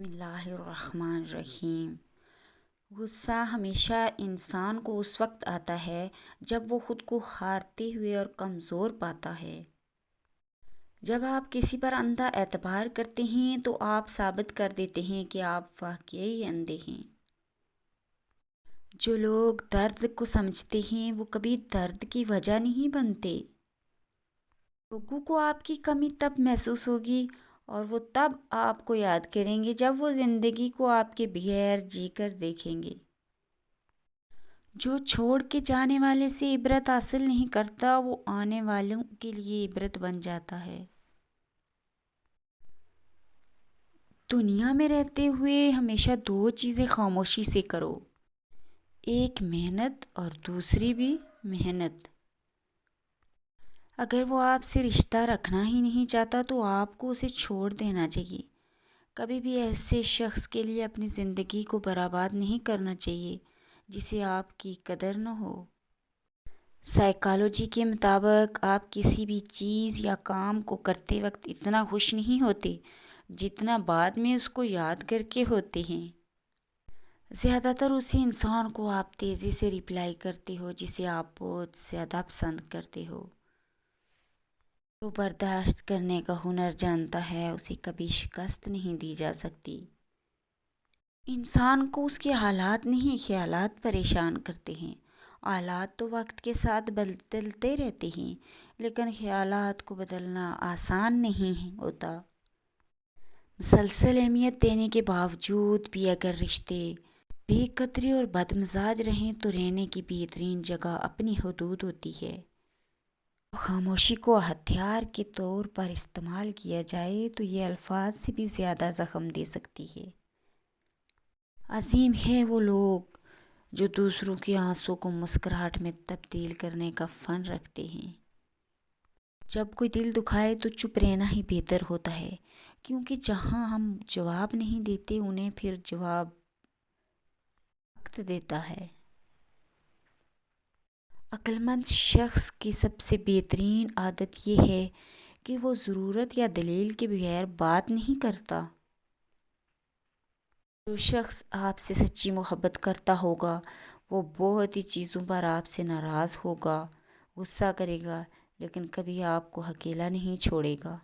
بسم اللہ الرحمن الرحیم۔ غصہ ہمیشہ انسان کو اس وقت آتا ہے جب وہ خود کو ہارتے ہوئے اور کمزور پاتا ہے۔ جب آپ کسی پر اندھا اعتبار کرتے ہیں تو آپ ثابت کر دیتے ہیں کہ آپ واقعی اندھے ہیں۔ جو لوگ درد کو سمجھتے ہیں وہ کبھی درد کی وجہ نہیں بنتے۔ لوگوں کو آپ کی کمی تب محسوس ہوگی اور وہ تب آپ کو یاد کریں گے جب وہ زندگی کو آپ کے بغیر جی کر دیکھیں گے۔ جو چھوڑ کے جانے والے سے عبرت حاصل نہیں کرتا وہ آنے والوں کے لیے عبرت بن جاتا ہے۔ دنیا میں رہتے ہوئے ہمیشہ دو چیزیں خاموشی سے کرو، ایک محنت اور دوسری بھی محنت۔ اگر وہ آپ سے رشتہ رکھنا ہی نہیں چاہتا تو آپ کو اسے چھوڑ دینا چاہیے۔ کبھی بھی ایسے شخص کے لیے اپنی زندگی کو برباد نہیں کرنا چاہیے جسے آپ کی قدر نہ ہو۔ سائیکالوجی کے مطابق آپ کسی بھی چیز یا کام کو کرتے وقت اتنا خوش نہیں ہوتے جتنا بعد میں اس کو یاد کر کے ہوتے ہیں۔ زیادہ تر اسی انسان کو آپ تیزی سے ریپلائی کرتے ہو جسے آپ بہت زیادہ پسند کرتے ہو۔ جو برداشت کرنے کا ہنر جانتا ہے اسے کبھی شکست نہیں دی جا سکتی۔ انسان کو اس کے حالات نہیں خیالات پریشان کرتے ہیں۔ حالات تو وقت کے ساتھ بدلتے رہتے ہیں لیکن خیالات کو بدلنا آسان نہیں ہوتا۔ مسلسل اہمیت دینے کے باوجود بھی اگر رشتے بے قدری اور بدمزاج رہیں تو رہنے کی بہترین جگہ اپنی حدود ہوتی ہے۔ خاموشی کو ہتھیار کے طور پر استعمال کیا جائے تو یہ الفاظ سے بھی زیادہ زخم دے سکتی ہے۔ عظیم ہے وہ لوگ جو دوسروں کے آنسوں کو مسکراہٹ میں تبدیل کرنے کا فن رکھتے ہیں۔ جب کوئی دل دکھائے تو چپ رہنا ہی بہتر ہوتا ہے، کیونکہ جہاں ہم جواب نہیں دیتے انہیں پھر جواب وقت دیتا ہے۔ عقل مند شخص کی سب سے بہترین عادت یہ ہے کہ وہ ضرورت یا دلیل کے بغیر بات نہیں کرتا۔ جو شخص آپ سے سچی محبت کرتا ہوگا وہ بہت ہی چیزوں پر آپ سے ناراض ہوگا، غصہ کرے گا، لیکن کبھی آپ کو اکیلا نہیں چھوڑے گا۔